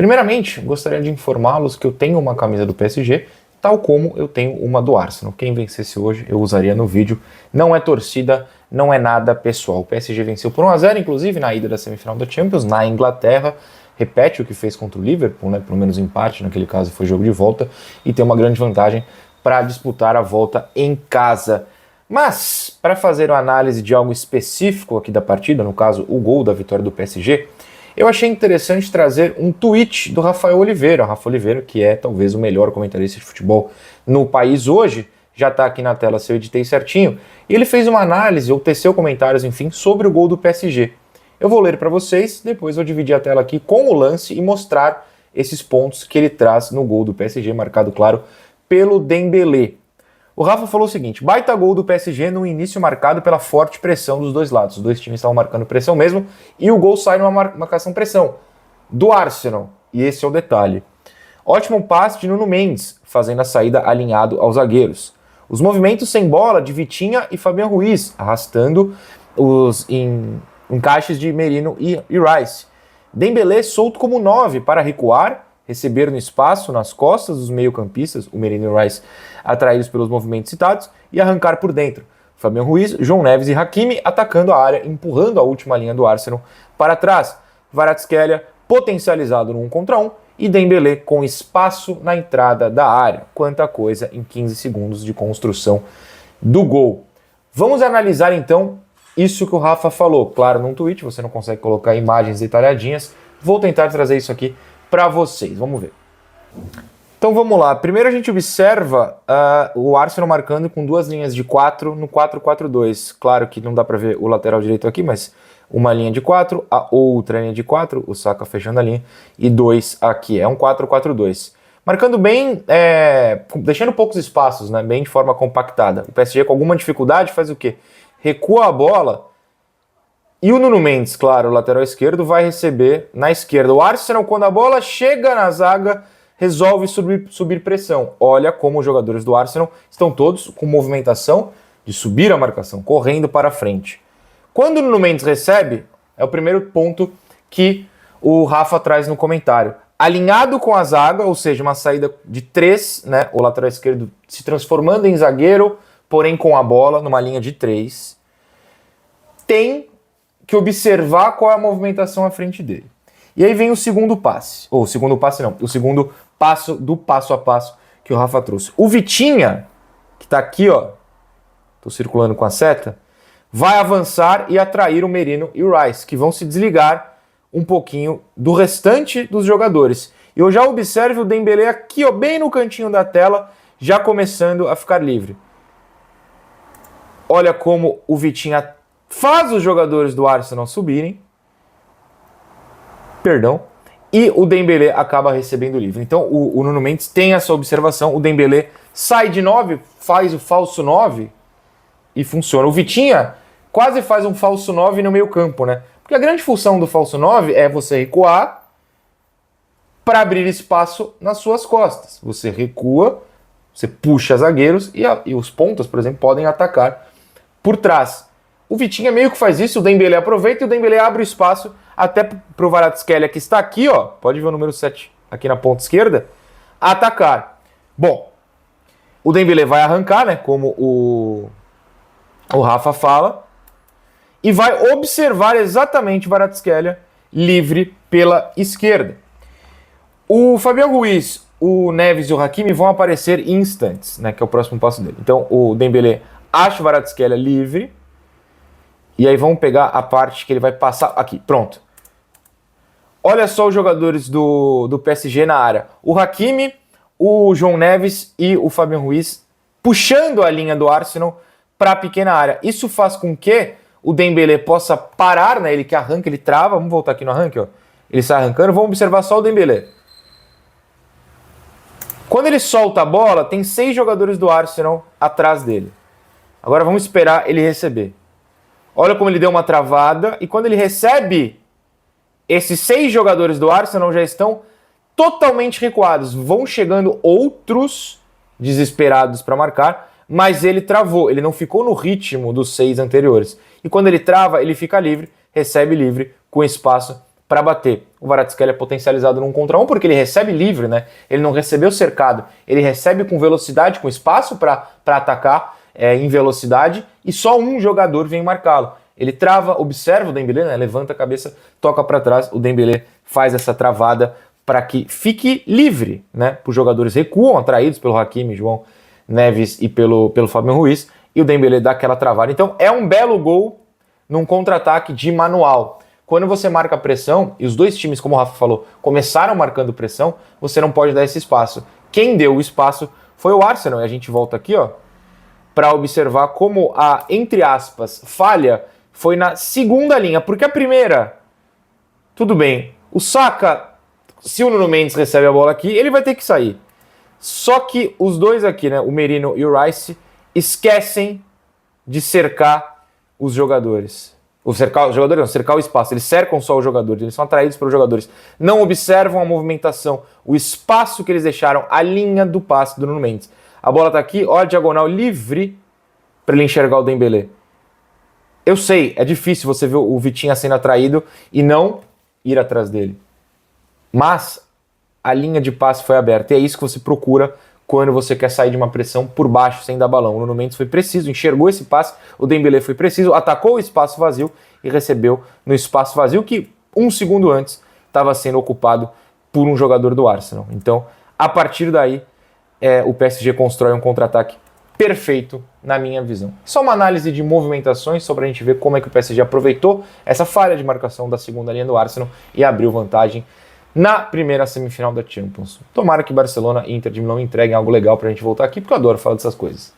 Primeiramente, gostaria de informá-los que eu tenho uma camisa do PSG, tal como eu tenho uma do Arsenal. Quem vencesse hoje, eu usaria no vídeo. Não é torcida, não é nada pessoal. O PSG venceu por 1-0, inclusive, na ida da semifinal da Champions, na Inglaterra. Repete o que fez contra o Liverpool, né? Pelo menos empate, naquele caso foi jogo de volta, e tem uma grande vantagem para disputar a volta em casa. Mas, para fazer uma análise de algo específico aqui da partida, no caso, o gol da vitória do PSG, eu achei interessante trazer um tweet do Rafael Oliveira. O Rafa Oliveira, que é talvez o melhor comentarista de futebol no país hoje, já está aqui na tela se eu editei certinho, e ele fez uma análise, ou teceu comentários, enfim, sobre o gol do PSG. Eu vou ler para vocês, depois vou dividir a tela aqui com o lance e mostrar esses pontos que ele traz no gol do PSG, marcado, claro, pelo Dembélé. O Rafa falou o seguinte: baita gol do PSG no início marcado pela forte pressão dos dois lados. Os dois times estavam marcando pressão mesmo e o gol sai numa marcação-pressão do Arsenal. E esse é o detalhe. Ótimo passe de Nuno Mendes, fazendo a saída alinhado aos zagueiros. Os movimentos sem bola de Vitinha e Fabian Ruiz, arrastando os encaixes de Merino e Rice. Dembélé solto como 9 para recuar, receber no espaço, nas costas dos meio-campistas, o Merino e o Rice atraídos pelos movimentos citados, e arrancar por dentro. Fabian Ruiz, João Neves e Hakimi atacando a área, empurrando a última linha do Arsenal para trás. Kvaratskhelia potencializado no 1 contra 1 e Dembélé com espaço na entrada da área. Quanta coisa em 15 segundos de construção do gol. Vamos analisar então isso que o Rafa falou. Claro, num tweet você não consegue colocar imagens detalhadinhas. Vou tentar trazer isso aqui para vocês. Vamos ver. Então vamos lá. Primeiro a gente observa o Arsenal marcando com duas linhas de 4 no 4-4-2. Claro que não dá para ver o lateral direito aqui, mas uma linha de 4, a outra linha de 4, o Saka fechando a linha, e 2 aqui. É um 4-4-2. Marcando bem, deixando poucos espaços, né, bem de forma compactada. O PSG com alguma dificuldade faz o quê? Recua a bola e o Nuno Mendes, claro, o lateral esquerdo, vai receber na esquerda. O Arsenal, quando a bola chega na zaga, resolve subir pressão. Olha como os jogadores do Arsenal estão todos com movimentação de subir a marcação, correndo para frente. Quando o Nuno Mendes recebe, é o primeiro ponto que o Rafa traz no comentário. Alinhado com a zaga, ou seja, uma saída de 3, né, o lateral esquerdo se transformando em zagueiro, porém com a bola, numa linha de 3, tem que observar qual é a movimentação à frente dele. E aí vem o segundo passe, ou o segundo passe não, o segundo passo do passo a passo que o Rafa trouxe. O Vitinha, que está aqui, ó, tô circulando com a seta, vai avançar e atrair o Merino e o Rice, que vão se desligar um pouquinho do restante dos jogadores. E eu já observo o Dembélé aqui, ó, bem no cantinho da tela, já começando a ficar livre. Olha como o Vitinha faz os jogadores do Arsenal subirem. E o Dembélé acaba recebendo livre. Então o Nuno Mendes tem essa observação. O Dembélé sai de 9, faz o falso 9 e funciona. O Vitinha quase faz um falso 9 no meio campo, né? Porque a grande função do falso 9 é você recuar para abrir espaço nas suas costas. Você recua, você puxa zagueiros e os pontas, por exemplo, podem atacar por trás. O Vitinha meio que faz isso, o Dembélé aproveita e o Dembélé abre o espaço até pro Kvaratskhelia, que está aqui, ó, pode ver o número 7 aqui na ponta esquerda, atacar. Bom, o Dembélé vai arrancar, né, como o Rafa fala, e vai observar exatamente o Kvaratskhelia livre pela esquerda. O Fabian Ruiz, o Neves e o Hakimi vão aparecer instantes, né, que é o próximo passo dele. Então o Dembélé acha o Kvaratskhelia livre, e aí vamos pegar a parte que ele vai passar aqui, pronto. Olha só os jogadores do PSG na área. O Hakimi, o João Neves e o Fabian Ruiz puxando a linha do Arsenal para a pequena área. Isso faz com que o Dembélé possa parar, né? Ele que arranca, ele trava. Vamos voltar aqui no arranque, ó. Ele sai arrancando. Vamos observar só o Dembélé. Quando ele solta a bola, tem 6 jogadores do Arsenal atrás dele. Agora vamos esperar ele receber. Olha como ele deu uma travada. E quando ele recebe, esses 6 jogadores do Arsenal já estão totalmente recuados. Vão chegando outros desesperados para marcar, mas ele travou. Ele não ficou no ritmo dos 6 anteriores. E quando ele trava, ele fica livre, recebe livre, com espaço para bater. O Kvaratskhelia é potencializado num contra um porque ele recebe livre, né? Ele não recebeu cercado, ele recebe com velocidade, com espaço para atacar em velocidade e só um jogador vem marcá-lo. Ele trava, observa o Dembélé, né? Levanta a cabeça, toca para trás, o Dembélé faz essa travada para que fique livre, né? Os jogadores recuam, atraídos pelo Hakimi, João Neves e pelo Fabian Ruiz, e o Dembélé dá aquela travada. Então é um belo gol num contra-ataque de manual. Quando você marca pressão, e os dois times, como o Rafa falou, começaram marcando pressão, você não pode dar esse espaço. Quem deu o espaço foi o Arsenal, e a gente volta aqui, ó, para observar como a, entre aspas, falha foi na segunda linha, porque a primeira, tudo bem, o Saka, se o Nuno Mendes recebe a bola aqui, ele vai ter que sair. Só que os dois aqui, né, o Merino e o Rice, esquecem de cercar os jogadores. Cercar os jogadores não, cercar o espaço. Eles cercam só os jogadores, eles são atraídos pelos jogadores. Não observam a movimentação, o espaço que eles deixaram, a linha do passe do Nuno Mendes. A bola tá aqui, ó, a diagonal livre para ele enxergar o Dembélé. Eu sei, é difícil você ver o Vitinha sendo atraído e não ir atrás dele. Mas a linha de passe foi aberta e é isso que você procura quando você quer sair de uma pressão por baixo sem dar balão. O Nuno Mendes foi preciso, enxergou esse passe, o Dembélé foi preciso, atacou o espaço vazio e recebeu no espaço vazio que um segundo antes estava sendo ocupado por um jogador do Arsenal. Então, a partir daí, o PSG constrói um contra-ataque perfeito na minha visão. Só uma análise de movimentações só para a gente ver como é que o PSG aproveitou essa falha de marcação da segunda linha do Arsenal e abriu vantagem na primeira semifinal da Champions. Tomara que Barcelona e Inter de Milão entreguem algo legal pra gente voltar aqui, porque eu adoro falar dessas coisas.